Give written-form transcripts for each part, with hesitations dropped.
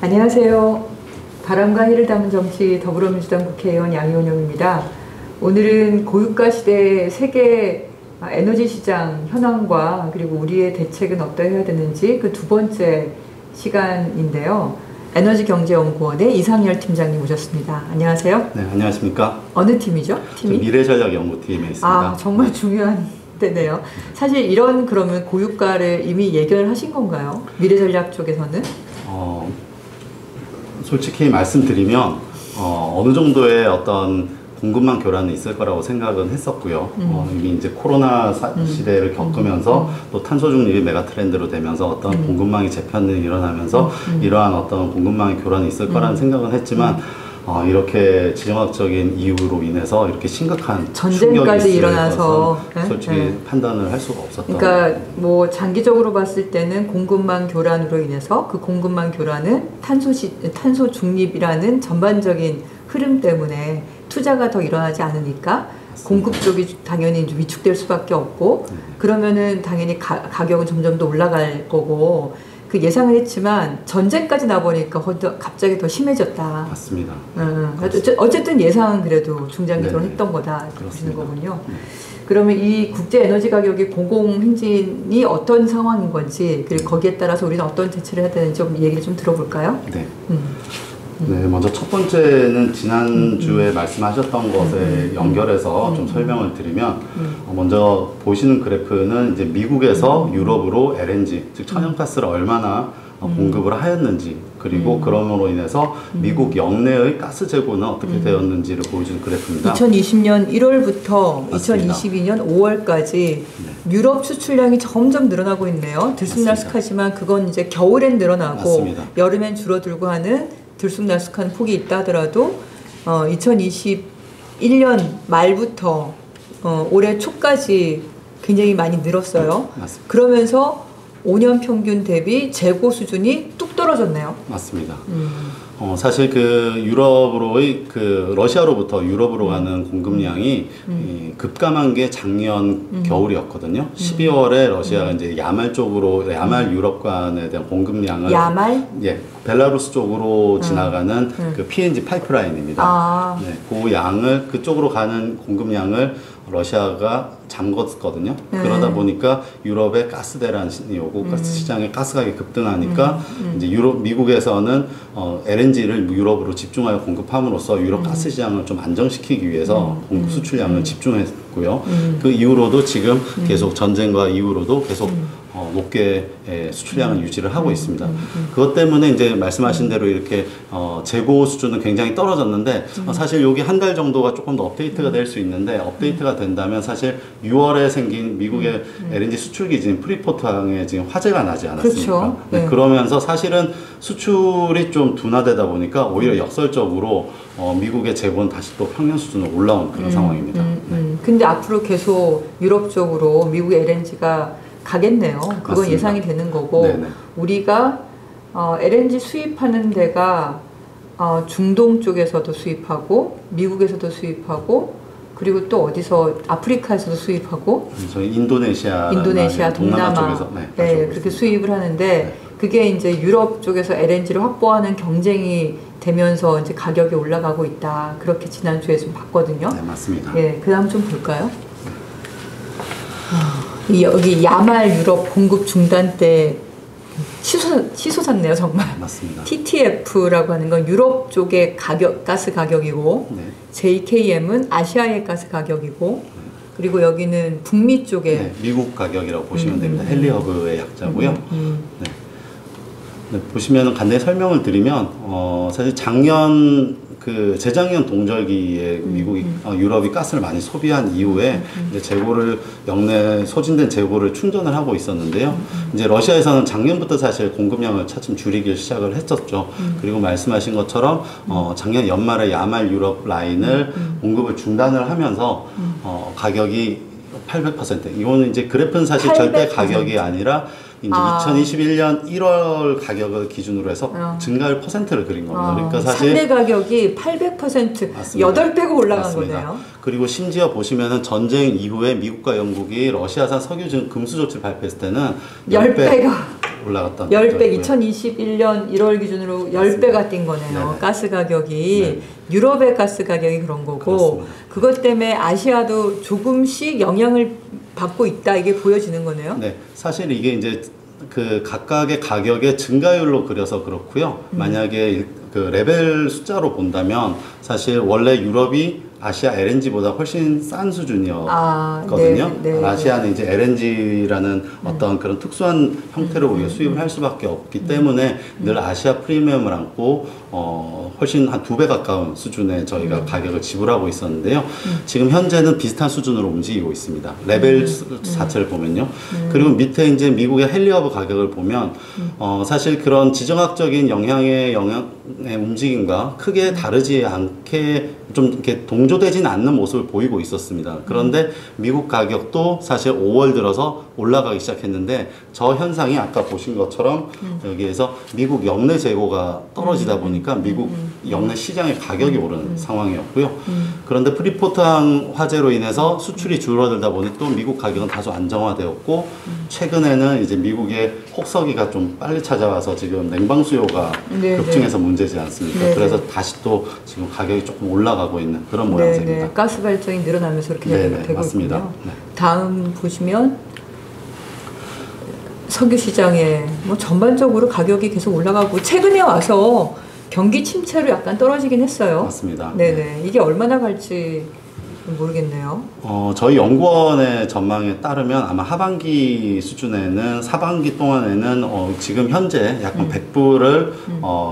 안녕하세요. 바람과 해를 담은 정치 더불어민주당 국회의원 양이온영입니다. 오늘은 고유가 시대의 세계 에너지 시장 현황과 그리고 우리의 대책은 어떠해야 되는지 그 두 번째 시간인데요. 에너지경제연구원의 이상열 팀장님 모셨습니다. 안녕하세요. 네, 안녕하십니까. 어느 팀이죠? 팀이? 미래전략연구팀에 있습니다. 아, 정말 중요한 데네요. 사실 이런 그러면 고유가를 이미 예견을 하신 건가요? 미래전략 쪽에서는? 솔직히 말씀드리면 어느 정도의 어떤 공급망 교란이 있을 거라고 생각은 했었고요. 이미 이제 코로나 시대를 겪으면서 또 탄소 중립이 메가 트렌드로 되면서 어떤 공급망이 재편이 일어나면서 이러한 어떤 공급망의 교란이 있을 거라는 생각은 했지만 이렇게 지정학적인 이유로 인해서 이렇게 심각한 전쟁까지 일어나서 솔직히 판단을 할 수가 없었던. 그러니까 뭐 장기적으로 봤을 때는 공급망 교란으로 인해서 그 공급망 교란은 탄소 중립이라는 전반적인 흐름 때문에 투자가 더 일어나지 않으니까 맞습니다. 공급 쪽이 당연히 이제 위축될 수밖에 없고 그러면은 당연히 가격은 점점 더 올라갈 거고. 그 예상을 했지만 전쟁까지 나보니까 갑자기 더 심해졌다. 맞습니다. 어쨌든 예상은 그래도 중장기적으로 했던 거다 보시는 거군요. 그러면 이 국제 에너지 가격이 공공행진이 어떤 상황인 건지 그리고 거기에 따라서 우리는 어떤 대처를 해야 되는지 좀 얘기를 좀 들어볼까요? 네. 네, 먼저 첫 번째는 지난주에 말씀하셨던 것에 연결해서 좀 설명을 드리면 먼저 보시는 그래프는 이제 미국에서 유럽으로 LNG, 즉 천연가스를 얼마나 공급을 하였는지 그리고 그럼으로 인해서 미국 역내의 가스 재고는 어떻게 되었는지를 보여주는 그래프입니다. 2020년 1월부터 맞습니다. 2022년 5월까지 유럽 수출량이 점점 늘어나고 있네요. 들쑥날쑥하지만 그건 이제 겨울엔 늘어나고 맞습니다. 여름엔 줄어들고 하는 들쑥날쑥한 폭이 있다 하더라도 2021년 말부터 올해 초까지 굉장히 많이 늘었어요. 맞습니다. 그러면서 5년 평균 대비 재고 수준이 뚝 떨어졌네요. 맞습니다. 사실 러시아로부터 유럽으로 가는 공급량이 급감한 게 작년 겨울이었거든요. 12월에 러시아가 이제 야말 유럽 간에 대한 공급량을 벨라루스 쪽으로 지나가는 그 PNG 파이프라인입니다. 네, 그 양을 그쪽으로 가는 공급량을 러시아가 잠궜거든요. 그러다 보니까 유럽에 가스 대란이 오고 가스 시장에 가스 가격이 급등하니까 이제 미국에서는 LNG를 유럽으로 집중하여 공급함으로써 유럽 가스 시장을 좀 안정시키기 위해서 공급 수출량을 집중했고요. 그 이후로도 지금 계속 전쟁과 이후로도 계속 높게 수출량을 유지를 하고 있습니다. 그것 때문에 이제 말씀하신 대로 이렇게 재고 수준은 굉장히 떨어졌는데 사실 여기 한 달 정도가 조금 더 업데이트가 될 수 있는데 업데이트가 된다면 사실 6월에 생긴 미국의 LNG 수출 기지인 프리포트항에 지금 화재가 나지 않았습니까? 그렇죠. 네. 그러면서 사실은 수출이 좀 둔화되다 보니까 오히려 역설적으로 미국의 재고는 다시 또 평년 수준으로 올라온 그런 상황입니다. 근데 앞으로 계속 유럽 쪽으로 미국의 LNG가 가겠네요. 그건 맞습니다. 예상이 되는 거고 네네. 우리가 LNG 수입하는 데가 중동 쪽에서도 수입하고 미국에서도 수입하고 그리고 또 어디서 아프리카에서도 수입하고 저희 인도네시아 동남아 쪽에서 그렇게 수입을 하는데 그게 이제 유럽 쪽에서 LNG를 확보하는 경쟁이 되면서 이제 가격이 올라가고 있다. 그렇게 지난주에 좀 봤거든요. 네, 맞습니다. 그다음 좀 볼까요? 여기 야말 유럽 공급 중단 때 치솟았네요, 정말. 맞습니다. TTF라고 하는 건 유럽 쪽의 가스 가격이고 JKM은 아시아의 가스 가격이고 그리고 여기는 북미 쪽의 미국 가격이라고 보시면 됩니다. 헨리허브의 약자고요. 보시면 간단히 설명을 드리면 사실 재작년 동절기에 유럽이 가스를 많이 소비한 이후에 이제 역내 소진된 재고를 충전을 하고 있었는데요. 이제 러시아에서는 작년부터 사실 공급량을 차츰 줄이기 시작을 했었죠. 그리고 말씀하신 것처럼 작년 연말에 야말 유럽 라인을 공급을 중단을 하면서 가격이 800%. 이거는 이제 그래프는 사실 800%. 절대 가격이 아니라 이제 2021년 1월 가격을 기준으로 해서 증가율 퍼센트를 그린 겁니다. 그러니까 사실 상대 가격이 800% 맞습니다. 8배가 올라간 맞습니다. 거네요. 그리고 심지어 보시면은 전쟁 이후에 미국과 영국이 러시아산 석유 금수 조치를 발표했을 때는 10배가 올라갔던 10배, 2021년 1월 기준으로 10배가 뛴 거네요. 네네. 가스 가격이. 네네. 유럽의 가스 가격이 그런 거고, 그렇습니다. 그것 때문에 아시아도 조금씩 영향을 받고 있다, 이게 보여지는 거네요. 네, 사실 이게 이제 그 각각의 가격의 증가율로 그려서 그렇고요. 만약에 그 레벨 숫자로 본다면 사실 원래 유럽이 아시아 LNG보다 훨씬 싼 수준이었거든요. 네. 아시아는 이제 LNG라는 어떤 그런 특수한 형태로 우리가 수입을 할 수밖에 없기 때문에 늘 아시아 프리미엄을 안고 훨씬 한 2배 가까운 수준의 저희가 가격을 지불하고 있었는데요. 지금 현재는 비슷한 수준으로 움직이고 있습니다. 레벨 자체를 보면요. 그리고 밑에 이제 미국의 헨리허브 가격을 보면 사실 그런 지정학적인 영향의 움직임과 크게 다르지 않게 좀 이렇게 동조되진 않는 모습을 보이고 있었습니다. 그런데 미국 가격도 사실 5월 들어서 올라가기 시작했는데 저 현상이 아까 보신 것처럼 여기에서 미국 역내 재고가 떨어지다 보니까 미국 역내 시장의 가격이 오르는 상황이었고요. 그런데 프리포트항 화재로 인해서 수출이 줄어들다 보니 또 미국 가격은 다소 안정화되었고 최근에는 이제 미국의 혹서기가 좀 빨리 찾아와서 지금 냉방 수요가 급증해서 문제지 않습니까? 네네. 그래서 다시 또 지금 가격이 조금 올라가고 있는 그런 모양새입니다. 네네. 가스 발전이 늘어나면서 그렇게 되고 맞습니다. 있군요. 네. 다음 보시면 석유 시장에 뭐 전반적으로 가격이 계속 올라가고 최근에 와서 경기 침체로 약간 떨어지긴 했어요. 맞습니다. 네네. 이게 얼마나 갈지 모르겠네요. 저희 연구원의 전망에 따르면 아마 하반기 수준에는 상반기 동안에는 지금 현재 약간 100불을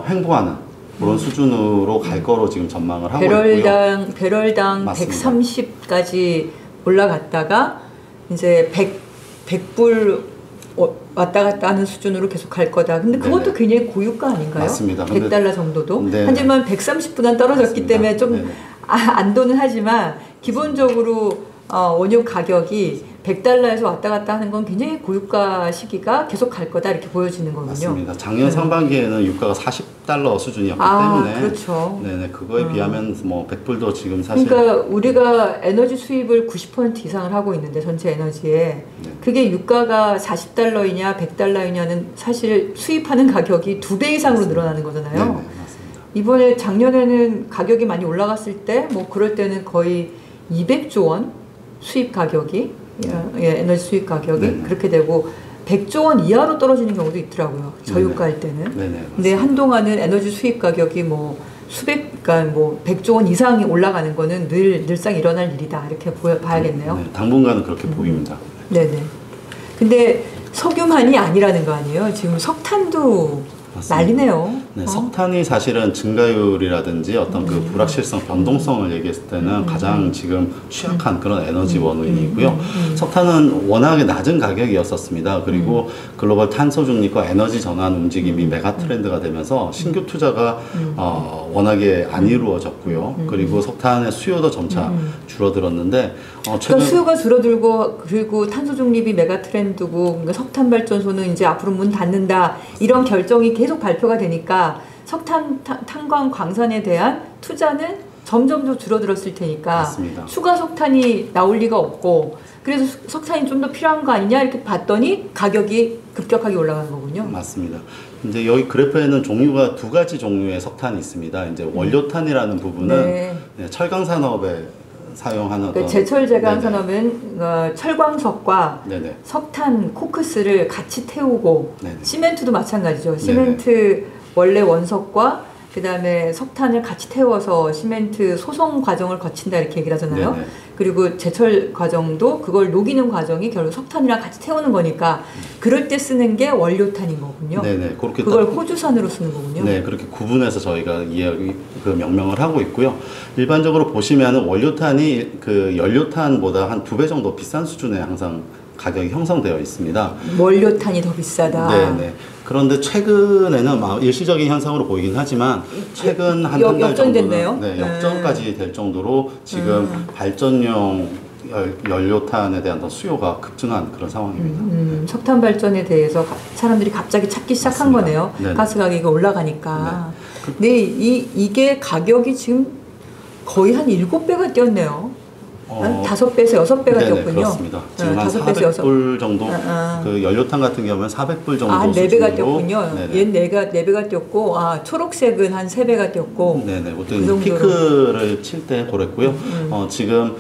횡보하는 그런 수준으로 갈 거로 지금 전망을 하고 있고요. 배럴당 맞습니다. 130까지 올라갔다가 이제 100불 왔다 갔다 하는 수준으로 계속 갈 거다. 근데 그것도 네네. 굉장히 고유가 아닌가요? 맞습니다. 100달러 정도도. 네. 하지만 130보단 떨어졌기 맞습니다. 때문에 좀 네네. 안도는 하지만 기본적으로 원유 가격이 100달러에서 왔다 갔다 하는 건 굉장히 고유가 시기가 계속 갈 거다 이렇게 보여지는 거군요. 맞습니다. 작년 상반기에는 유가가 40달러 수준이었기 때문에 그렇죠. 네네 그거에 비하면 뭐 100불도 지금 사실 그러니까 우리가 에너지 수입을 90% 이상을 하고 있는데 전체 에너지에 그게 유가가 40달러이냐 100달러이냐는 사실 수입하는 가격이 2배 이상으로 늘어나는 거잖아요. 네네, 맞습니다. 이번에 작년에는 가격이 많이 올라갔을 때 뭐 그럴 때는 거의 200조 원 수입 가격이 에너지 수입 가격이 네네. 그렇게 되고 100조 원 이하로 떨어지는 경우도 있더라고요. 저유가일 때는. 네네, 근데 한동안은 에너지 수입 가격이 뭐 그러니까 뭐 100조 원 이상이 올라가는 거는 늘상 일어날 일이다 이렇게 봐야겠네요. 네, 당분간은 그렇게 보입니다. 네네. 근데 석유만이 아니라는 거 아니에요? 지금 석탄도 맞습니다. 난리네요. 네, 석탄이 사실은 증가율이라든지 어떤 그 불확실성, 변동성을 얘기했을 때는 가장 지금 취약한 그런 에너지 원인이고요. 석탄은 워낙에 낮은 가격이었었습니다. 그리고 글로벌 탄소 중립과 에너지 전환 움직임이 메가 트렌드가 되면서 신규 투자가 워낙에 안 이루어졌고요. 그리고 석탄의 수요도 점차 줄어들었는데 그러니까 수요가 줄어들고 그리고 탄소 중립이 메가 트렌드고 그러니까 석탄 발전소는 이제 앞으로 문 닫는다 이런 결정이 계속 발표가 되니까 석탄 탄광 광산에 대한 투자는 점점 더 줄어들었을 테니까 맞습니다. 추가 석탄이 나올 리가 없고 그래서 석탄이 좀 더 필요한 거 아니냐 이렇게 봤더니 가격이 급격하게 올라간 거군요. 맞습니다. 이제 여기 그래프에는 종류가 두 가지 종류의 석탄이 있습니다. 이제 원료탄이라는 부분은 철강 산업에 사용하는 그러니까 제철 제강 산업은 철광석과 네네. 석탄 코크스를 같이 태우고 네네. 시멘트도 마찬가지죠. 시멘트 원래 원석과 그다음에 석탄을 같이 태워서 시멘트 소송 과정을 거친다 이렇게 얘기를 하잖아요. 네네. 그리고 제철 과정도 그걸 녹이는 과정이 결국 석탄이랑 같이 태우는 거니까 그럴 때 쓰는 게 원료탄인 거군요. 네네. 그렇게 그걸 호주산으로 쓰는 거군요. 네, 그렇게 구분해서 저희가 그 명명을 하고 있고요. 일반적으로 보시면은 원료탄이 그 연료탄보다 한 2배 정도 비싼 수준에 항상 가격이 형성되어 있습니다. 원료탄이 더 비싸다. 네네. 그런데 최근에는 막 일시적인 현상으로 보이긴 하지만 최근 한 달 역전됐네요. 정도는 역전까지 될 정도로 지금 발전용 연료탄에 대한 수요가 급증한 그런 상황입니다. 석탄 발전에 대해서 사람들이 갑자기 찾기 시작한 맞습니다. 거네요. 네네. 가스 가격이 올라가니까. 근데 이게 가격이 지금 거의 한 7배가 뛰었네요. 한 5배에서 6배가 네네, 뛰었군요. 그렇습니다. 지금 한 400불 정도, 그 연료탄 같은 경우는 400불 정도 한 4배가 뛰었군요. 네네. 얘는 4배가 뛰었고, 초록색은 한 3배가 뛰었고. 네네, 보통 피크를 칠 때 그랬고요. 지금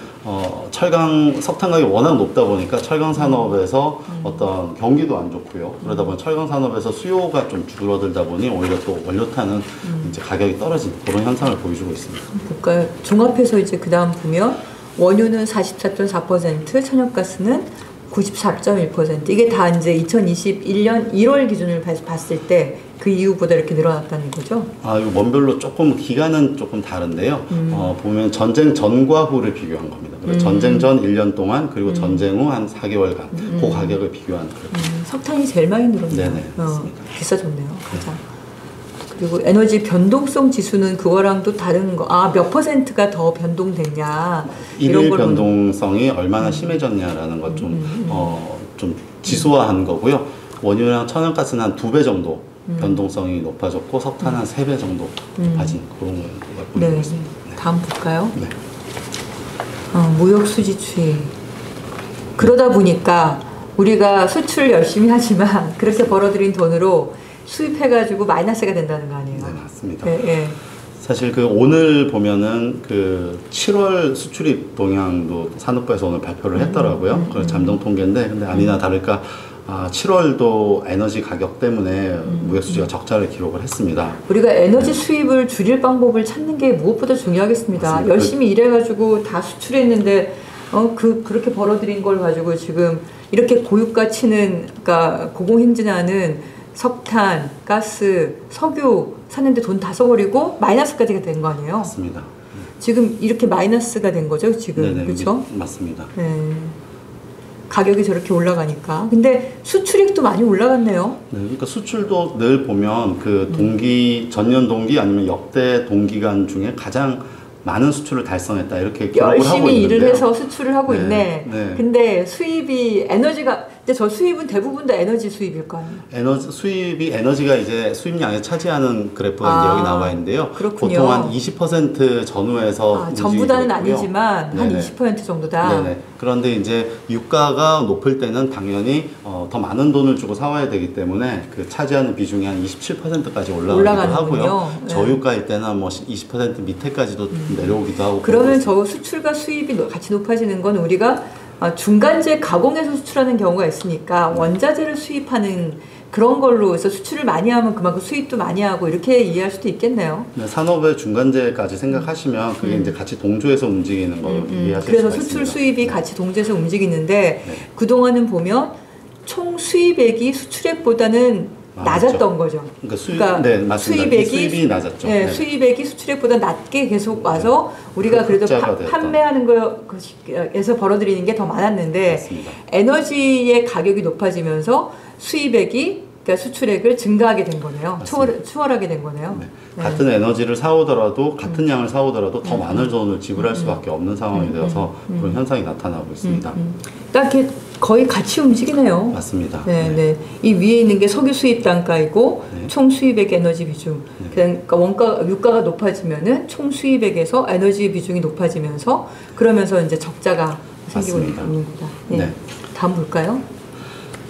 철강, 석탄 가격이 워낙 높다 보니까 철강 산업에서 어떤 경기도 안 좋고요. 그러다 보니 철강 산업에서 수요가 좀 줄어들다 보니 오히려 또 원료탄은 이제 가격이 떨어진 그런 현상을 보여주고 있습니다. 볼까요? 종합해서 이제 그 다음 보면 원유는 44.4%, 천연가스는 94.1%. 이게 다 이제 2021년 1월 기준을 봤을 때 그 이후보다 이렇게 늘어났다는 거죠? 이거 원별로 조금 기간은 조금 다른데요. 보면 전쟁 전과 후를 비교한 겁니다. 전쟁 전 1년 동안 그리고 전쟁 후 한 4개월간 그 가격을 비교한 석탄이 제일 많이 늘었네요. 네네. 비싸졌네요. 가장. 그리고 에너지 변동성 지수는 그거랑 또 다른 거. 몇 퍼센트가 더 변동됐냐. 일일 변동성이 얼마나 심해졌냐라는 것 좀 지수화한 거고요. 원유랑 천연가스는 한 2배 정도 변동성이 높아졌고 석탄 한 3배 정도 높아진 그런 거예요. 네. 다음 볼까요? 네. 무역 수지 추이. 그러다 보니까 우리가 수출 열심히 하지만 그렇게 벌어들인 돈으로 수입해가지고 마이너스가 된다는 거 아니에요? 네, 맞습니다. 네. 사실 오늘 보면은 7월 수출입 동향도 산업부에서 오늘 발표를 했더라고요. 그 잠정 통계인데, 근데 아니나 다를까 7월도 에너지 가격 때문에 무역 수지가 적자를 기록을 했습니다. 우리가 에너지 수입을 줄일 방법을 찾는 게 무엇보다 중요하겠습니다. 맞습니다. 열심히 일해가지고 다 수출했는데 그렇게 벌어들인 걸 가지고 지금 이렇게 고유가 치는, 그러니까 고공행진하는 석탄, 가스, 석유 사는데 돈 다 써버리고 마이너스까지 된 거 아니에요? 맞습니다. 지금 이렇게 마이너스가 된 거죠, 지금. 그렇죠? 맞습니다. 네. 가격이 저렇게 올라가니까. 근데 수출액도 많이 올라갔네요. 네, 그러니까 수출도 늘 보면 전년 동기 아니면 역대 동기간 중에 가장 많은 수출을 달성했다 이렇게 기록을 하고 있는데요. 열심히 일을 해서 수출을 하고 네. 있네. 근데 수입이 근데 저 수입은 대부분 다 에너지 수입일 거 아니에요? 에너지가 이제 수입량에 차지하는 그래프가 이제 여기 나와 있는데요. 그렇군요. 보통 한 20% 전후에서 전부 다는 아니지만 네네. 한 20% 정도다. 네네. 그런데 이제 유가가 높을 때는 당연히 더 많은 돈을 주고 사와야 되기 때문에 그 차지하는 비중이 한 27%까지 올라가기도 하고요. 네. 저유가일 때는 뭐 20% 밑에까지도 내려오기도 하고. 그러면 저 수출과 수입이 같이 높아지는 건 우리가 중간재 가공해서 수출하는 경우가 있으니까 원자재를 수입하는 그런 걸로 해서 수출을 많이 하면 그만큼 수입도 많이 하고 이렇게 이해할 수도 있겠네요. 네, 산업의 중간재까지 생각하시면 그게 이제 같이 동조해서 움직이는 걸 이해하실 수가 있습니다. 그래서 수출 수입이 같이 동조해서 움직이는데 네. 그동안은 보면 총 수입액이 수출액보다는 낮았던 거죠. 그러니까 네, 맞습니다. 수입이 낮았죠. 네, 네. 수입액이 수출액보다 낮게 계속 와서 우리가 그래도 판매하는 거에서 벌어들이는 게 더 많았는데 맞습니다. 에너지의 가격이 높아지면서 수입액이 그러니까 수출액을 증가하게 된 거네요. 추월하게 된 거네요. 네. 네. 같은 에너지를 사오더라도 같은 양을 사오더라도 더 많은 돈을 지불할 수밖에 없는 상황이 되어서 그런 현상이 나타나고 있습니다. 딱 이렇게 거의 같이 움직이네요. 맞습니다. 네, 네. 이 위에 있는 게 석유 수입 단가이고 네. 총 수입액 에너지 비중. 네. 그러니까 유가가 높아지면은 총 수입액에서 에너지 비중이 높아지면서 그러면서 이제 적자가 생기고 있는 겁니다. 네. 네. 다음 볼까요?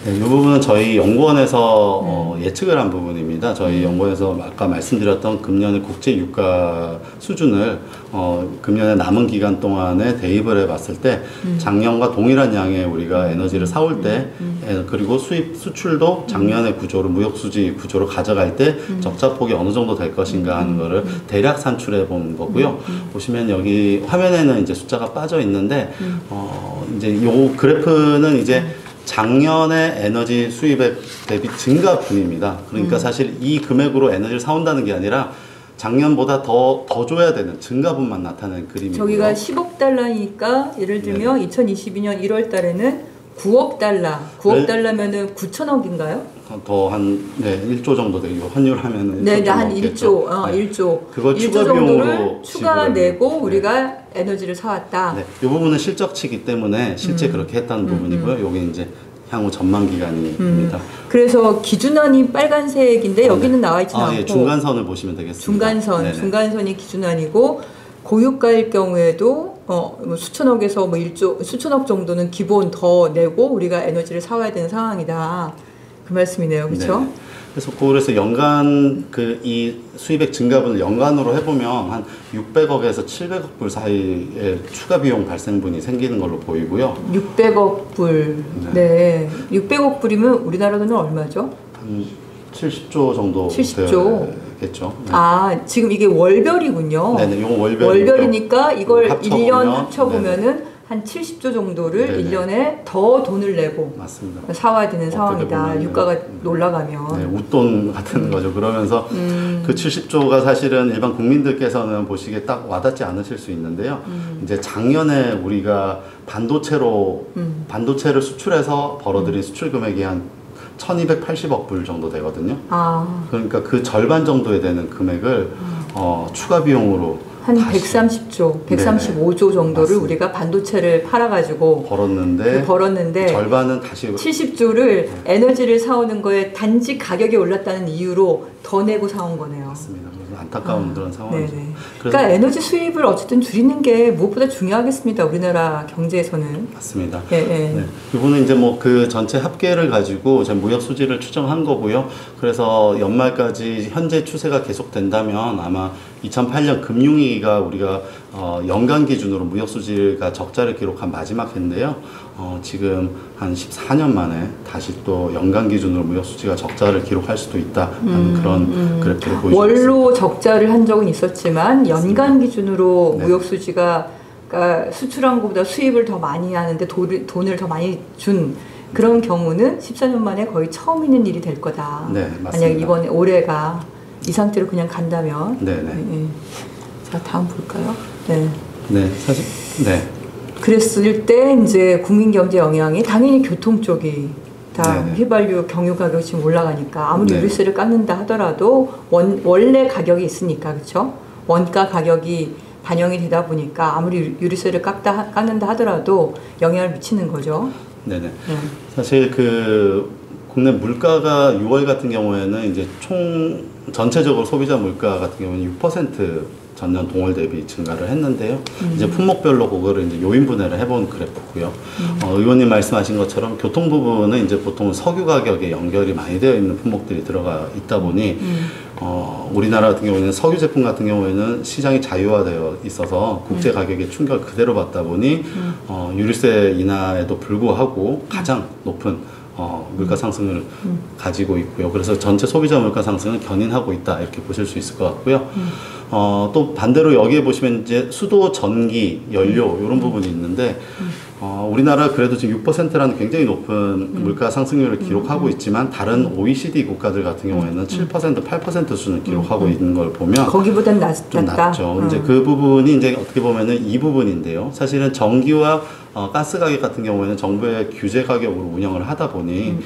네, 이 부분은 저희 연구원에서 예측을 한 부분입니다. 저희 연구원에서 아까 말씀드렸던 금년의 국제 유가 수준을 금년의 남은 기간 동안에 대입을 해봤을 때 작년과 동일한 양의 우리가 에너지를 사올 때 그리고 수출도 작년의 구조로 무역수지 구조로 가져갈 때 적자폭이 어느 정도 될 것인가 하는 거를 대략 산출해 본 거고요. 보시면 여기 화면에는 이제 숫자가 빠져 있는데 이제 요 그래프는 이제 작년의 에너지 수입액 대비 증가분입니다. 그러니까 사실 이 금액으로 에너지를 사온다는 게 아니라 작년보다 더 줘야 되는 증가분만 나타내는 그림이고요. 저기가 10억 달러니까 예를 들면 네. 2022년 1월 달에는 9억 달러. 9억 달러면은 9천억인가요? 더 한 1조 정도 되고 환율하면은 네, 한 1조. 1조. 그걸 1조 추가 비용으로 추가 내고 우리가 에너지를 사왔다. 네. 이 부분은 실적치기 때문에 실제 그렇게 했다는 부분이고요. 여기 이제 향후 전망 기간입니다. 그래서 기준안이 빨간색인데 여기는 나와 있지 않고 중간선을 보시면 되겠습니다. 중간선이 기준안이고 고유가일 경우에도 뭐 수천억에서 뭐 1조, 수천억 정도는 기본 더 내고 우리가 에너지를 사와야 되는 상황이다. 그 말씀이네요. 그렇죠? 네. 그래서 연간 이 수입액 증가분을 연간으로 해보면 한 600억에서 700억 불 사이에 추가 비용 발생분이 생기는 걸로 보이고요. 600억 불. 네. 600억 불이면 우리나라 돈은 얼마죠? 한 70조 정도 70조. 겠죠. 네. 아, 지금 이게 월별이군요. 네네, 이건 월별이니까 이걸 1년 네네. 합쳐보면은 한 70조 정도를 네네. 1년에 더 돈을 내고 맞습니다. 사와야 되는 상황이다. 유가가 올라가면. 네, 웃돈 같은 거죠. 그러면서 그 70조가 사실은 일반 국민들께서는 보시기에 딱 와닿지 않으실 수 있는데요. 이제 작년에 우리가 반도체를 수출해서 벌어들인 수출 금액이 한 1280억 불 정도 되거든요. 아. 그러니까 그 절반 정도에 되는 금액을 추가 비용으로 한 130조, 135조 정도를 맞습니다. 우리가 반도체를 팔아가지고 벌었는데 절반은 다시 70조를 에너지를 사오는 거에 단지 가격이 올랐다는 이유로 더 내고 사온 거네요. 맞습니다. 안타까운 그런 상황이죠. 그러니까 에너지 수입을 어쨌든 줄이는 게 무엇보다 중요하겠습니다. 우리나라 경제에서는. 맞습니다. 예, 예. 네. 이거는 이제 뭐 그 전체 합계를 가지고 무역 수지를 추정한 거고요. 그래서 연말까지 현재 추세가 계속된다면 아마 2008년 금융위기가 우리가 연간 기준으로 무역 수지가 적자를 기록한 마지막 해인데요. 지금 한 14년 만에 다시 또 연간 기준으로 무역 수지가 적자를 기록할 수도 있다는 그런 그래프를 보여주고 있습니다. 월로 적자를 한 적은 있었지만 연간 기준으로 네. 무역 수지가 그러니까 수출한 것보다 수입을 더 많이 하는데 돈을 더 많이 준 그런 경우는 14년 만에 거의 처음 있는 일이 될 거다. 네, 맞습니다. 만약 이번에 올해가 이 상태로 그냥 간다면. 네네. 네. 자, 다음 볼까요? 네. 네, 사실, 네. 그랬을 때 이제 국민 경제 영향이 당연히 교통 쪽이 다 휘발유 경유 가격이 지금 올라가니까 아무리 유류세를 깎는다 하더라도 원래 가격이 있으니까 그렇죠? 원가 가격이 반영이 되다 보니까 아무리 유류세를 깎는다 하더라도 영향을 미치는 거죠. 네네. 네. 사실 국내 물가가 6월 같은 경우에는 이제 전체적으로 소비자 물가 같은 경우는 6% 전년 동월 대비 증가를 했는데요. 이제 품목별로 그거를 이제 요인 분해를 해본 그래프고요. 의원님 말씀하신 것처럼 교통 부분은 이제 보통 석유 가격에 연결이 많이 되어 있는 품목들이 들어가 있다 보니 우리나라 같은 경우에는 석유 제품 같은 경우에는 시장이 자유화되어 있어서 국제 가격의 충격을 그대로 받다 보니 유류세 인하에도 불구하고 가장 높은 물가 상승을 가지고 있고요. 그래서 전체 소비자 물가 상승은 견인하고 있다 이렇게 보실 수 있을 것 같고요. 또 반대로 여기에 보시면 이제 수도, 전기, 연료 이런 부분이 있는데 우리나라 그래도 지금 6%라는 굉장히 높은 물가 상승률을 기록하고 있지만 다른 OECD 국가들 같은 경우에는 7%, 8% 수준을 기록하고 있는 걸 보면 거기보단 좀 낮죠. 이제 그 부분이 이제 어떻게 보면은 이 부분인데요. 사실은 전기와 가스 가격 같은 경우에는 정부의 규제 가격으로 운영을 하다 보니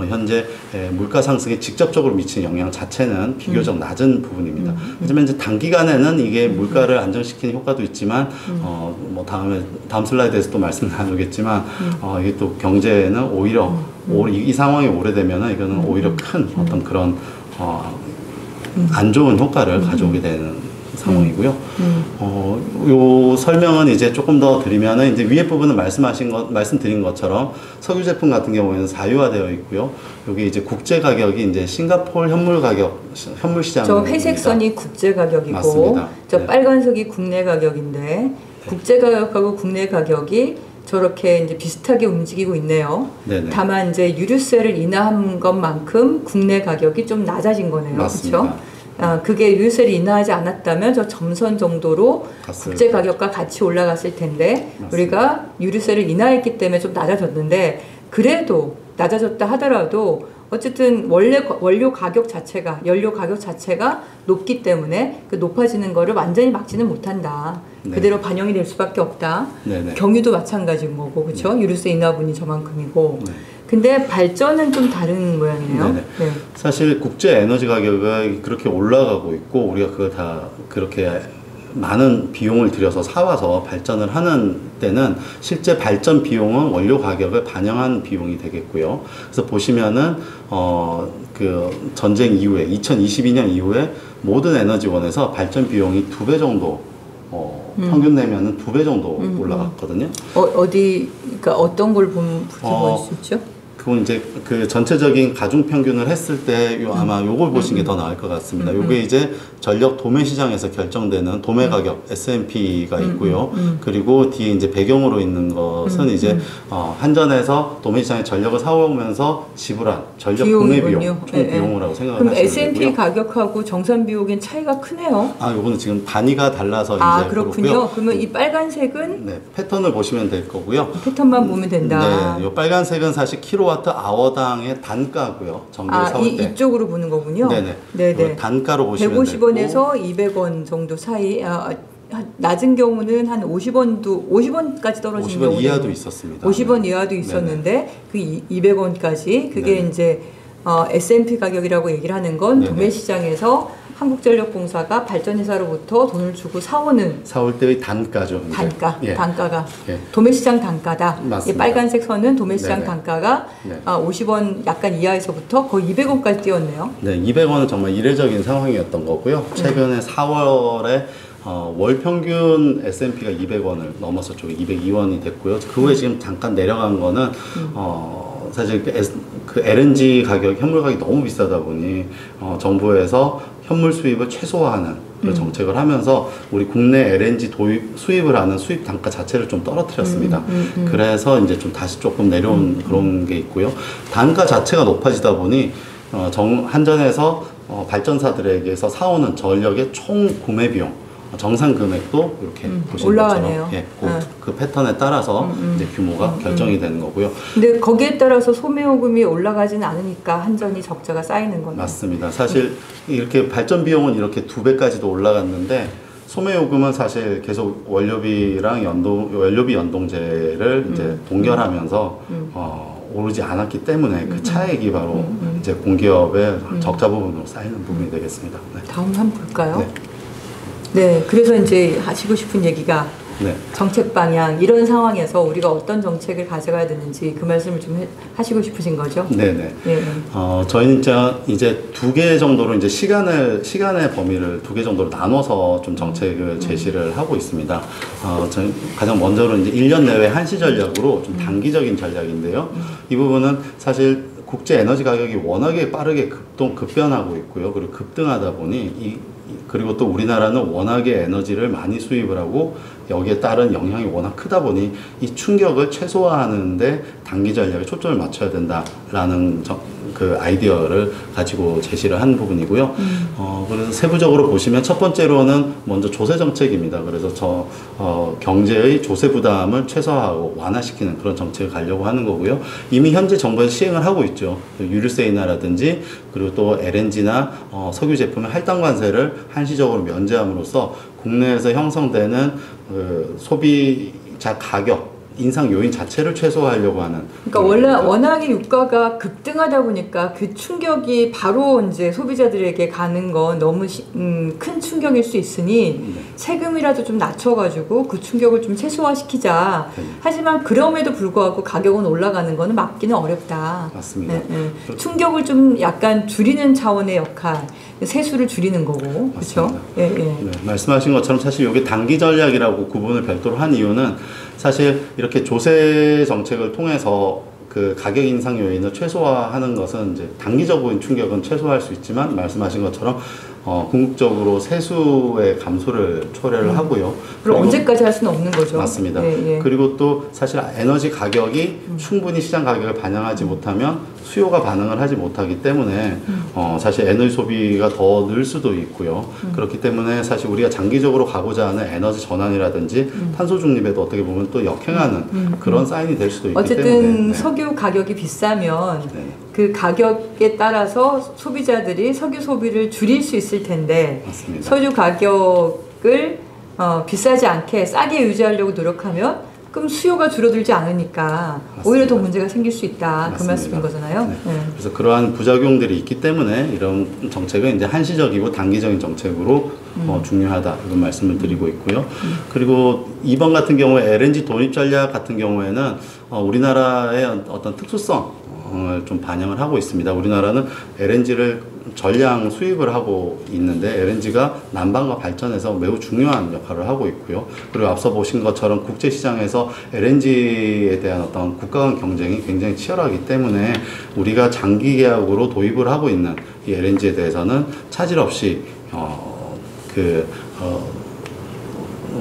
현재 물가 상승에 직접적으로 미치는 영향 자체는 비교적 낮은 부분입니다. 하지만 이제 단기간에는 이게 물가를 안정시키는 효과도 있지만 뭐 다음 슬라이드에서 또 말씀 나누겠지만 이게 또 경제에는 오히려 이 상황이 오래되면은 이거는 오히려 큰 어떤 그런 안 좋은 효과를 가져오게 되는 상황이고요. 요 설명은 이제 조금 더 드리면은 이제 위에 부분은 말씀드린 것처럼 석유 제품 같은 경우에는 사유화되어 있고요. 여기 이제 국제 가격이 이제 싱가포르 현물 시장. 저 회색 선이 국제 가격이고, 맞습니다. 저 빨간색이 국내 가격인데 국제 가격하고 국내 가격이 저렇게 이제 비슷하게 움직이고 있네요. 네네. 다만 이제 유류세를 인하한 것만큼 국내 가격이 좀 낮아진 거네요. 그렇죠? 그게 유류세를 인하하지 않았다면 저 점선 정도로 국제 가격과 같이 올라갔을 텐데 맞습니다. 우리가 유류세를 인하했기 때문에 좀 낮아졌는데 그래도 낮아졌다 하더라도 어쨌든 연료 가격 자체가 높기 때문에 그 높아지는 거를 완전히 막지는 못한다. 네. 그대로 반영이 될 수밖에 없다. 네네. 경유도 마찬가지인 거고 그렇죠? 유류세 인하분이 저만큼이고. 네. 근데 발전은 좀 다른 모양이에요. 네. 사실 국제 에너지 가격이 그렇게 올라가고 있고 우리가 그걸 다 그렇게 많은 비용을 들여서 사와서 발전을 하는 때는 실제 발전 비용은 원료 가격을 반영한 비용이 되겠고요. 그래서 보시면은 그 전쟁 이후에 2022년 이후에 모든 에너지원에서 발전 비용이 2배 정도 평균 내면은 2배 정도 올라갔거든요. 그러니까 어떤 걸 보면 볼 수 있죠? 그건 이제 그 전체적인 가중 평균을 했을 때 아마 요걸 보시는 게 더 나을 것 같습니다. 요게 이제 전력 도매 시장에서 결정되는 도매 가격 S&P가 있고요. 그리고 뒤에 이제 배경으로 있는 것은 이제 한전에서 도매 시장에 전력을 사오면서 지불한 전력 구매 비용, 총 비용이라고 생각을 하시면 되고요. 그럼 S&P 가격하고 정산 비용엔 차이가 크네요. 요거는 지금 단위가 달라서 이제 그렇군요. 그렇고요. 그러면 이 빨간색은 패턴을 보시면 될 거고요. 패턴만 보면 된다. 이 빨간색은 사실 킬로와트 아워당의 단가고요. 전기를 사올 때. 이쪽으로 보는 거군요. 네네. 단가로 보시면 되고 150원에서 200원 정도 사이. 낮은 경우는 한 50원까지 떨어지는 50원 경우도 이하도 있었습니다. 50원 이하도 있었는데 그 200원까지 그게 이제 S&P 가격이라고 얘기를 하는 건 도매 시장에서 한국전력공사가 발전회사로부터 돈을 주고 사올 때의 단가죠. 단가가 도매시장 단가다. 이 빨간색 선은 도매시장 단가가 50원 약간 이하에서부터 거의 200원까지 뛰었네요. 200원은 정말 이례적인 상황이었던 거고요. 최근에 4월에 월 평균 S&P가 200원을 넘었었죠. 202원이 됐고요. 그 후에 지금 잠깐 내려간 거는 사실 그 LNG 가격, 현물 가격이 너무 비싸다 보니 정부에서 현물 수입을 최소화하는 그런 정책을 하면서 우리 국내 LNG 수입을 하는 수입 단가 자체를 좀 떨어뜨렸습니다. 그래서 이제 좀 다시 조금 내려온 그런 게 있고요. 단가 자체가 높아지다 보니 한전에서 발전사들에게서 사오는 전력의 총 구매 비용 정산 금액도 이렇게 보시는 올라가네요. 것처럼 그 패턴에 따라서 이제 규모가 결정이 되는 거고요. 근데 거기에 따라서 소매요금이 올라가지는 않으니까 한전이 적자가 쌓이는 거네요. 맞습니다. 사실 이렇게 발전 비용은 이렇게 2배까지도 올라갔는데 소매요금은 사실 계속 원료비 연동제를 이제 동결하면서 오르지 않았기 때문에 그 차액이 바로 이제 공기업의 적자 부분으로 쌓이는 부분이 되겠습니다. 다음 한번 볼까요? 그래서 이제 하시고 싶은 얘기가 정책 방향 이런 상황에서 우리가 어떤 정책을 가져가야 되는지 그 말씀을 좀 하시고 싶으신 거죠? 저희는 이제 2개 정도로 이제 시간의 범위를 2개 정도로 나눠서 좀 정책을 제시를 하고 있습니다. 저희 가장 먼저는 이제 1년 내외 한시전략으로 좀 단기적인 전략인데요. 이 부분은 사실 국제 에너지 가격이 워낙에 빠르게 급변하고 있고요. 그리고 급등하다 보니 그리고 또 우리나라는 워낙에 에너지를 많이 수입을 하고 여기에 따른 영향이 워낙 크다 보니 이 충격을 최소화하는데 단기 전략에 초점을 맞춰야 된다라는 그 아이디어를 가지고 제시를 한 부분이고요. 그래서 세부적으로 보시면 첫 번째로는 먼저 조세 정책입니다. 그래서 경제의 조세 부담을 최소화하고 완화시키는 그런 정책을 가려고 하는 거고요. 이미 현재 정부에서 시행을 하고 있죠. 유류세 인하라든지 그리고 또 LNG나 석유 제품의 할당 관세를 한시적으로 면제함으로써 국내에서 형성되는 소비자 가격 인상 요인 자체를 최소화하려고 하는. 그러니까 워낙에 유가가 급등하다 보니까 그 충격이 바로 이제 소비자들에게 가는 건 너무 큰 충격일 수 있으니 세금이라도 좀 낮춰가지고 그 충격을 좀 최소화시키자. 하지만 그럼에도 불구하고 가격은 올라가는 거는 막기는 어렵다. 맞습니다. 충격을 좀 약간 줄이는 차원의 역할. 세수를 줄이는 거고, 그렇죠? 말씀하신 것처럼 사실 이게 단기 전략이라고 구분을 별도로 한 이유는 사실 이렇게 조세 정책을 통해서 그 가격 인상 요인을 최소화하는 것은 이제 단기적인 충격은 최소화할 수 있지만 말씀하신 것처럼 궁극적으로 세수의 감소를 초래를 하고요. 그럼 언제까지 할 수는 없는 거죠. 맞습니다. 그리고 또 사실 에너지 가격이 충분히 시장 가격을 반영하지 못하면 수요가 반응을 하지 못하기 때문에 사실 에너지 소비가 더 늘 수도 있고요. 그렇기 때문에 사실 우리가 장기적으로 가고자 하는 에너지 전환이라든지 탄소 중립에도 어떻게 보면 또 역행하는 그런 사인이 될 수도 있기 때문에 어쨌든 석유 가격이 비싸면 그 가격에 따라서 소비자들이 석유 소비를 줄일 수 있을 텐데 맞습니다. 석유 가격을 비싸지 않게 싸게 유지하려고 노력하면 그럼 수요가 줄어들지 않으니까 맞습니다. 오히려 더 문제가 생길 수 있다. 맞습니다. 그 말씀인 거잖아요. 그래서 그러한 부작용들이 있기 때문에 이런 정책은 이제 한시적이고 단기적인 정책으로 중요하다 이런 말씀을 드리고 있고요. 그리고 이번 같은 경우에 LNG 도입 전략 같은 경우에는 우리나라의 어떤 특수성 상황을 좀 반영을 하고 있습니다. 우리나라는 LNG를 전량 수입을 하고 있는데 LNG가 난방과 발전에서 매우 중요한 역할을 하고 있고요. 그리고 앞서 보신 것처럼 국제시장에서 LNG에 대한 어떤 국가 간 경쟁이 굉장히 치열하기 때문에 우리가 장기 계약으로 도입을 하고 있는 이 LNG에 대해서는 차질 없이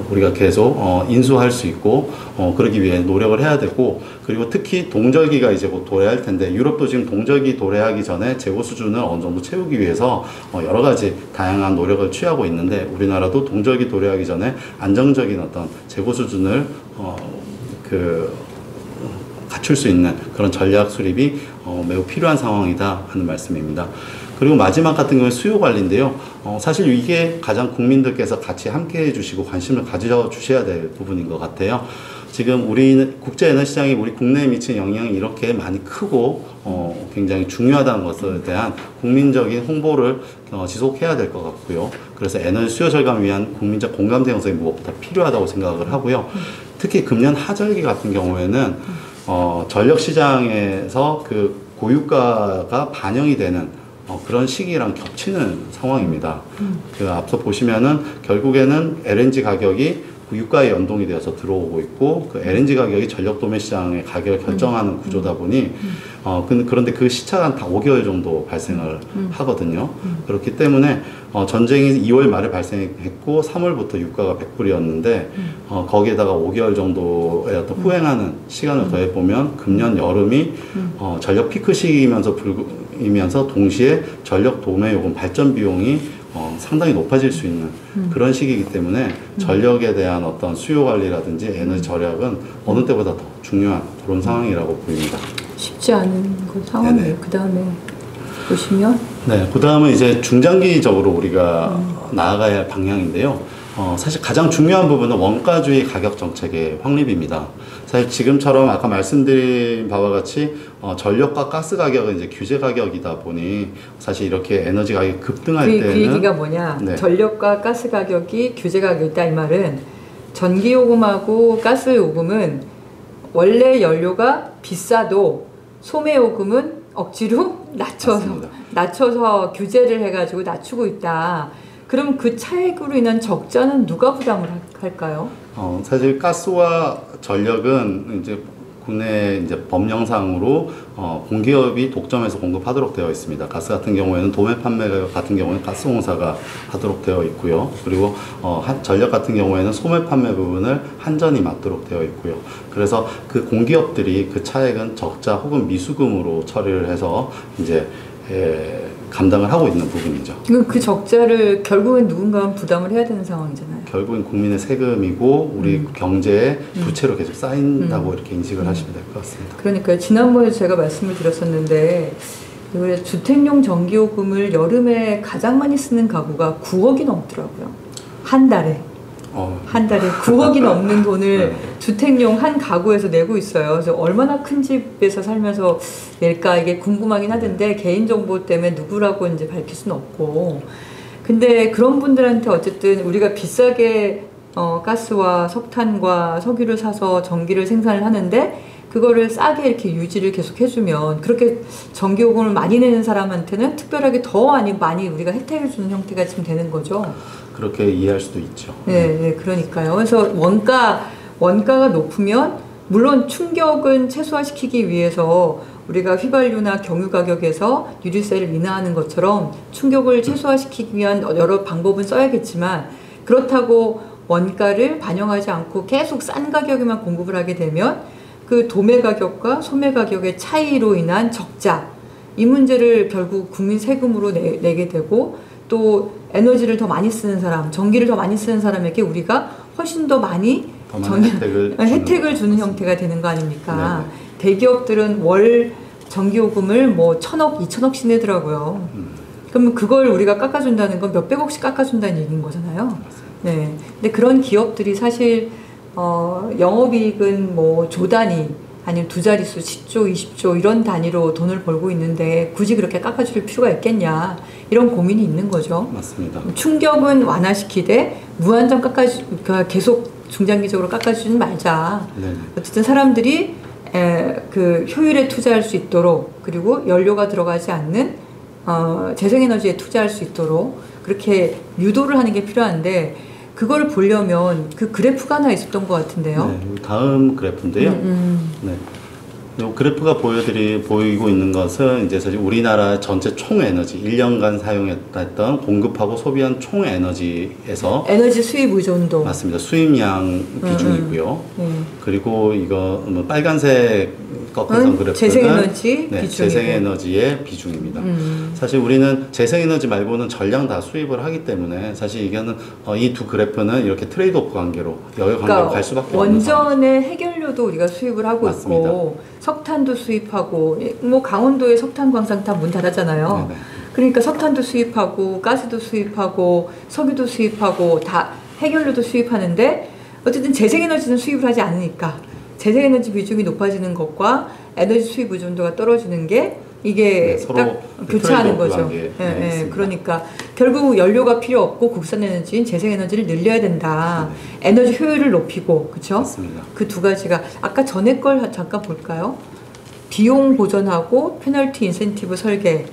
우리가 계속 인수할 수 있고 그러기 위해 노력을 해야 되고, 그리고 특히 동절기가 이제 곧 도래할 텐데 유럽도 지금 동절기 도래하기 전에 재고 수준을 어느 정도 채우기 위해서 여러 가지 다양한 노력을 취하고 있는데, 우리나라도 동절기 도래하기 전에 안정적인 어떤 재고 수준을 갖출 수 있는 그런 전략 수립이 매우 필요한 상황이다 하는 말씀입니다. 그리고 마지막 같은 경우는 수요 관리인데요. 사실 이게 가장 국민들께서 같이 함께 해주시고 관심을 가져주셔야 될 부분인 것 같아요. 지금 우리 국제 에너지 시장이 우리 국내에 미치는 영향이 이렇게 많이 크고 굉장히 중요하다는 것에 대한 국민적인 홍보를 지속해야 될 것 같고요. 그래서 에너지 수요 절감을 위한 국민적 공감대 형성이 무엇보다 필요하다고 생각을 하고요. 특히 금년 하절기 같은 경우에는 전력 시장에서 그 고유가가 반영이 되는 그런 시기랑 겹치는 상황입니다. 앞서 보시면은 결국에는 LNG 가격이 유가에 연동이 되어서 들어오고 있고, 그 LNG 가격이 전력 도매 시장의 가격을 결정하는 구조다 보니 그런데 그 시차가 한 5개월 정도 발생을 하거든요. 그렇기 때문에 전쟁이 2월 말에 발생했고 3월부터 유가가 100불이었는데 거기에다가 5개월 정도의 어떤 후행하는 시간을 더해보면 금년 여름이 전력 피크 시기이면서 동시에 전력 도매 요금 발전 비용이 상당히 높아질 수 있는 그런 시기이기 때문에 전력에 대한 어떤 수요 관리라든지 에너지 절약은 어느 때보다 더 중요한 그런 상황이라고 보입니다. 쉽지 않은 그 상황이에요. 그 다음에 보시면 그 다음은 이제 중장기적으로 우리가 나아가야 할 방향인데요. 사실 가장 중요한 부분은 원가주의 가격 정책의 확립입니다. 사실 지금처럼 아까 말씀드린 바와 같이 전력과 가스 가격은 이제 규제 가격이다 보니 사실 이렇게 에너지 가격이 급등할 때는 그 얘기가 뭐냐? 전력과 가스 가격이 규제 가격이다 이 말은 전기 요금하고 가스 요금은 원래 연료가 비싸도 소매 요금은 억지로 낮춰서 규제를 해가지고 낮추고 있다. 그럼 그 차익으로 인한 적자는 누가 부담을 할까요? 사실 가스와 전력은 이제 국내 이제 법령상으로 공기업이 독점해서 공급하도록 되어 있습니다. 가스 같은 경우에는 도매 판매 같은 경우에는 가스공사가 하도록 되어 있고요. 그리고 전력 같은 경우에는 소매 판매 부분을 한전이 맡도록 되어 있고요. 그래서 그 공기업들이 그 차액은 적자 혹은 미수금으로 처리를 해서 이제 감당을 하고 있는 부분이죠. 그 적자를 결국엔 누군가 부담을 해야 되는 상황이잖아요. 결국엔 국민의 세금이고 우리 경제에 부채로 계속 쌓인다고 이렇게 인식을 하시면 될 것 같습니다. 그러니까요. 지난번에 제가 말씀을 드렸었는데 주택용 전기요금을 여름에 가장 많이 쓰는 가구가 9억이 넘더라고요. 한 달에. 한 달에 9억이 넘는 돈을 주택용 한 가구에서 내고 있어요. 그래서 얼마나 큰 집에서 살면서 낼까 이게 궁금하긴 하던데 개인정보 때문에 누구라고 이제 밝힐 수는 없고, 근데 그런 분들한테 어쨌든 우리가 비싸게 가스와 석탄과 석유를 사서 전기를 생산을 하는데 그거를 싸게 이렇게 유지를 계속 해주면 그렇게 전기요금을 많이 내는 사람한테는 특별하게 더 많이 우리가 혜택을 주는 형태가 지금 되는 거죠. 그렇게 이해할 수도 있죠. 네, 그러니까요. 그래서 원가가 높으면 물론 충격은 최소화시키기 위해서 우리가 휘발유나 경유 가격에서 유류세를 인하하는 것처럼 충격을 최소화시키기 위한 여러 방법은 써야겠지만, 그렇다고 원가를 반영하지 않고 계속 싼 가격에만 공급을 하게 되면 그 도매 가격과 소매 가격의 차이로 인한 적자, 이 문제를 결국 국민 세금으로 내게 되고, 또 에너지를 더 많이 쓰는 사람, 전기를 더 많이 쓰는 사람에게 우리가 훨씬 더 많이 혜택을 주는 형태가 되는 거 아닙니까? 네네. 대기업들은 월 전기요금을 1,000억, 2,000억씩 내더라고요. 그러면 그걸 우리가 깎아준다는 건 몇백억씩 깎아준다는 얘기인 거잖아요. 네. 근데 그런 기업들이 사실 영업이익은 조 단위 아니면 두 자릿수 10조, 20조 이런 단위로 돈을 벌고 있는데 굳이 그렇게 깎아줄 필요가 있겠냐, 이런 고민이 있는 거죠. 맞습니다. 충격은 완화시키되 무한정 계속 중장기적으로 깎아주지 말자. 네. 어쨌든 사람들이 그 효율에 투자할 수 있도록, 그리고 연료가 들어가지 않는 재생에너지에 투자할 수 있도록 그렇게 유도를 하는 게 필요한데, 그걸 보려면 그 그래프가 하나 있었던 것 같은데요. 네, 다음 그래프인데요. 네. 이 그래프가 보이고 있는 것은 이제 사실 우리나라 전체 총 에너지 1년간 사용했던 공급하고 소비한 총 에너지에서 에너지 수입 의존도, 맞습니다. 수입량 비중이고요. 그리고 이거 뭐 빨간색 꺾은 그래프는 재생에너지 네, 재생에너지의 비중입니다. 사실 우리는 재생에너지 말고는 전량 다 수입을 하기 때문에 사실 이거는 이 두 그래프는 이렇게 트레이드오프 관계로 역역관계로 갈 수밖에 없는 원전의 해결료도 우리가 수입을 하고 맞습니다. 있고, 석탄도 수입하고, 뭐 강원도에 석탄 광산 다 문 닫았잖아요. 네네. 그러니까 석탄도 수입하고 가스도 수입하고 석유도 수입하고 다 해결료도 수입하는데, 어쨌든 재생에너지는 수입을 하지 않으니까 재생에너지 비중이 높아지는 것과 에너지 수입 의존도가 떨어지는 게 이게 네, 딱 교차하는 거죠. 그러니까 결국 연료가 필요 없고 국산 에너지인 재생에너지를 늘려야 된다. 에너지 효율을 높이고, 그렇죠? 그 두 가지가 아까 전에 걸 잠깐 볼까요? 비용 보전하고 페널티 인센티브 설계를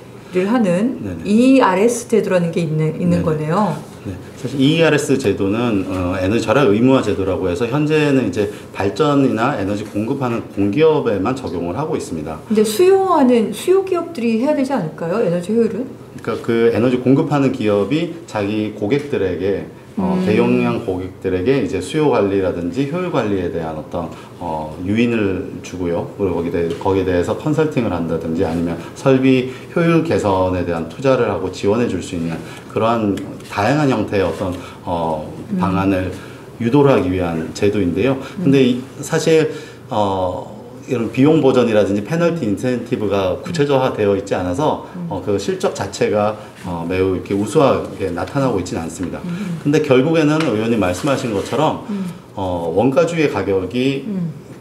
하는 ERS 제도라는 게 있는 거네요. 네, 사실 ERS 제도는 에너지 절약 의무화 제도라고 해서 현재는 이제 발전이나 에너지 공급하는 공기업에만 적용을 하고 있습니다. 근데 수요 기업들이 해야 되지 않을까요? 에너지 효율은? 그러니까 그 에너지 공급하는 기업이 자기 고객들에게 대용량 고객들에게 이제 수요 관리라든지 효율 관리에 대한 어떤 유인을 주고요. 그리고 거기에 대해서 컨설팅을 한다든지 아니면 설비 효율 개선에 대한 투자를 하고 지원해 줄 수 있는 그러한 다양한 형태의 어떤 방안을 유도를 하기 위한 제도인데요. 근데 사실 이런 비용 보전이라든지 페널티 인센티브가 구체적화되어 있지 않아서 그 실적 자체가 매우 이렇게 우수하게 나타나고 있지는 않습니다. 근데 결국에는 의원님 말씀하신 것처럼 원가주의 가격이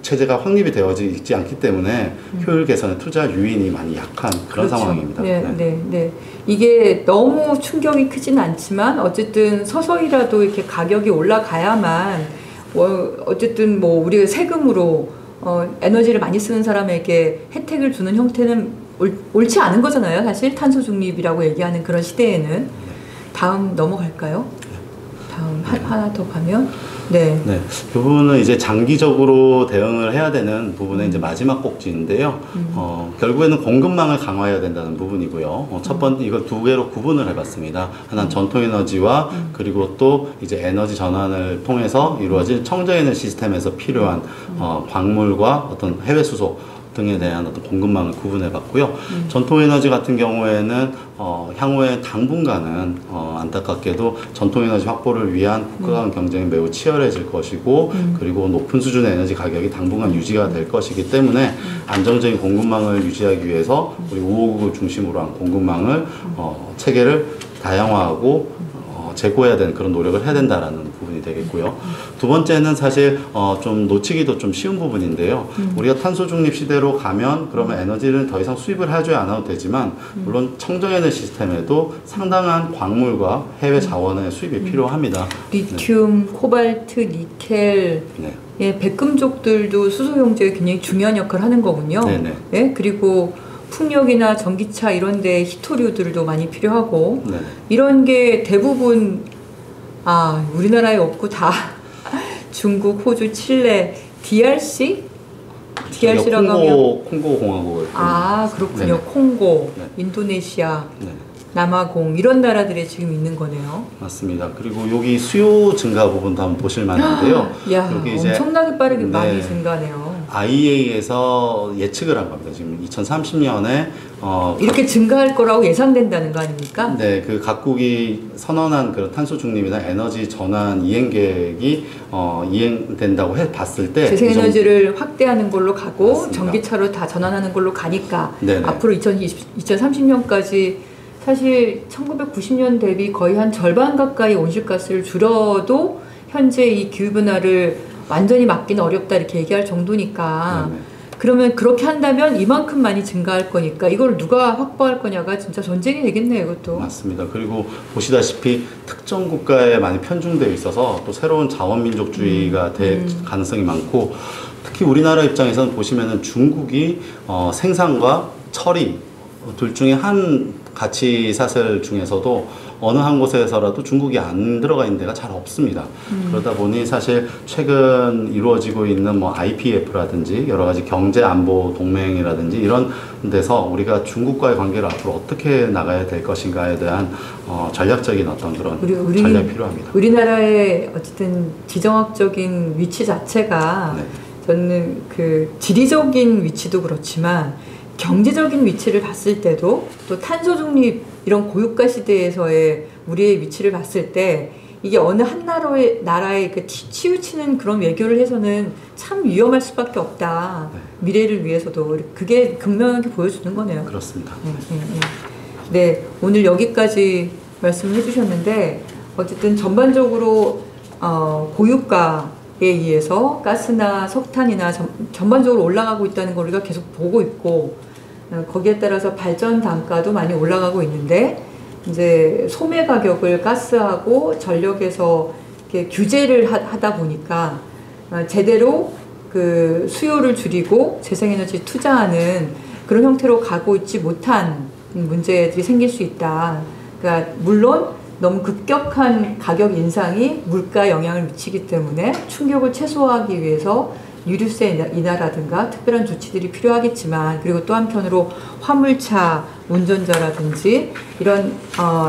체제가 확립이 되어지 있지 않기 때문에 효율 개선에 투자 유인이 많이 약한 그런 그렇죠. 상황입니다. 네. 이게 너무 충격이 크진 않지만 어쨌든 서서히라도 이렇게 가격이 올라가야만 어쨌든 뭐 우리가 세금으로 에너지를 많이 쓰는 사람에게 혜택을 주는 형태는 옳지 않은 거잖아요. 사실 탄소 중립이라고 얘기하는 그런 시대에는. 다음 넘어갈까요? 다음 하나 더 가면 네. 그 부분은 이제 장기적으로 대응을 해야 되는 부분의 이제 마지막 꼭지인데요. 결국에는 공급망을 강화해야 된다는 부분이고요. 첫 번째 이걸 두 개로 구분을 해봤습니다. 하나는 전통에너지와 그리고 또 이제 에너지 전환을 통해서 이루어질 청정에너지 시스템에서 필요한 광물과 어떤 해외 수소 등에 대한 어떤 공급망을 구분해 봤고요. 전통에너지 같은 경우에는 향후에 당분간은 안타깝게도 전통에너지 확보를 위한 국가 간 경쟁이 매우 치열해질 것이고 그리고 높은 수준의 에너지 가격이 당분간 유지가 될 것이기 때문에 안정적인 공급망을 유지하기 위해서 우리 우호국을 중심으로 한 공급망을 체계를 다양화하고 제고해야 되는 그런 노력을 해야 된다라는 부분이 되겠고요. 두 번째는 사실 좀 놓치기도 좀 쉬운 부분인데요. 우리가 탄소 중립 시대로 가면 그러면 에너지를 더 이상 수입을 해줘야 안 해도 되지만 물론 청정에너지 시스템에도 상당한 광물과 해외 자원의 수입이 필요합니다. 리튬, 코발트, 니켈, 백금족들도 수소 용제에 굉장히 중요한 역할을 하는 거군요. 네? 그리고 풍력이나 전기차 이런 데 히토류들도 많이 필요하고 이런 게 대부분 우리나라에 없고 다 중국, 호주, 칠레, DRC라고 하면 콩고 공화국을 그렇군요. 콩고, 인도네시아, 남아공 이런 나라들에 지금 있는 거네요. 맞습니다. 그리고 여기 수요 증가 부분도 한번 보실 만한데요. 여기 이제 엄청나게 빠르게 많이 증가네요. IEA에서 예측을 한 겁니다. 지금 2030년에 이렇게 증가할 거라고 예상된다는 거 아닙니까? 네, 그 각국이 선언한 그런 탄소 중립이나 에너지 전환 이행 계획이 이행된다고 봤을 때 재생에너지를 확대하는 걸로 가고 맞습니다. 전기차로 다 전환하는 걸로 가니까 앞으로 2030년까지 사실 1990년 대비 거의 한 절반 가까이 온실가스를 줄여도 현재 이 기후변화를 완전히 막기는 어렵다 이렇게 얘기할 정도니까 그러면 그렇게 한다면 이만큼 많이 증가할 거니까 이걸 누가 확보할 거냐가 진짜 전쟁이 되겠네요, 이것도. 맞습니다. 그리고 보시다시피 특정 국가에 많이 편중되어 있어서 또 새로운 자원민족주의가 될 가능성이 많고, 특히 우리나라 입장에서는 보시면은 중국이 생산과 처리 둘 중에 한 가치 사슬 중에서도 어느 한 곳에서라도 중국이 안 들어가 있는 데가 잘 없습니다. 그러다 보니 사실 최근 이루어지고 있는 뭐 IPF라든지 여러 가지 경제 안보 동맹이라든지 이런 데서 우리가 중국과의 관계를 앞으로 어떻게 나가야 될 것인가에 대한 전략적인 어떤 그런 전략이 필요합니다. 우리나라의 어쨌든 지정학적인 위치 자체가 네. 저는 그 지리적인 위치도 그렇지만 경제적인 위치를 봤을 때도 또 탄소 중립 이런 고유가 시대에서의 우리의 위치를 봤을 때 이게 어느 한 나라의 그 치우치는 그런 외교를 해서는 참 위험할 수밖에 없다. 네. 미래를 위해서도 그게 극명하게 보여주는 거네요. 그렇습니다. 네, 오늘 여기까지 말씀을 해주셨는데 어쨌든 전반적으로 고유가에 의해서 가스나 석탄이나 전반적으로 올라가고 있다는 걸 우리가 계속 보고 있고 거기에 따라서 발전 단가도 많이 올라가고 있는데 이제 소매 가격을 가스하고 전력에서 이렇게 규제를 하다 보니까 제대로 그 수요를 줄이고 재생에너지 투자하는 그런 형태로 가고 있지 못한 문제들이 생길 수 있다. 그러니까 물론 너무 급격한 가격 인상이 물가에 영향을 미치기 때문에 충격을 최소화하기 위해서 유류세 인하라든가 특별한 조치들이 필요하겠지만, 그리고 또 한편으로 화물차 운전자라든지 이런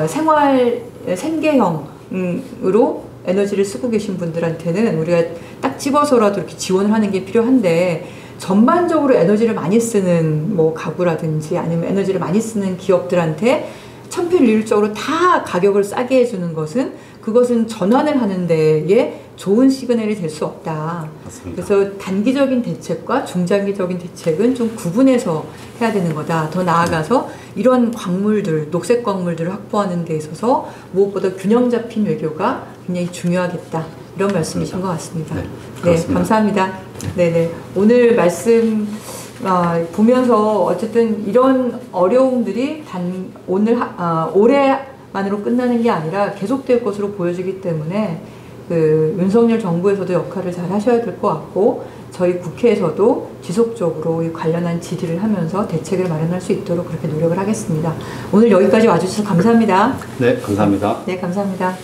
생활 생계형으로 에너지를 쓰고 계신 분들한테는 우리가 딱 집어서라도 이렇게 지원을 하는 게 필요한데, 전반적으로 에너지를 많이 쓰는 뭐 가구라든지 아니면 에너지를 많이 쓰는 기업들한테 천편일률적으로 다 가격을 싸게 해주는 것은 그것은 전환을 하는 데에 좋은 시그널이 될 수 없다. 맞습니다. 그래서 단기적인 대책과 중장기적인 대책은 좀 구분해서 해야 되는 거다. 더 나아가서 이런 광물들, 녹색 광물들을 확보하는 데 있어서 무엇보다 균형 잡힌 외교가 굉장히 중요하겠다. 이런 말씀이신 것 같습니다. 네, 감사합니다. 네네. 오늘 말씀 보면서 어쨌든 이런 어려움들이 올해만으로 끝나는 게 아니라 계속될 것으로 보여지기 때문에 그 윤석열 정부에서도 역할을 잘 하셔야 될 것 같고, 저희 국회에서도 지속적으로 이 관련한 질의를 하면서 대책을 마련할 수 있도록 그렇게 노력을 하겠습니다. 오늘 여기까지 와주셔서 감사합니다. 네, 감사합니다. 네, 감사합니다.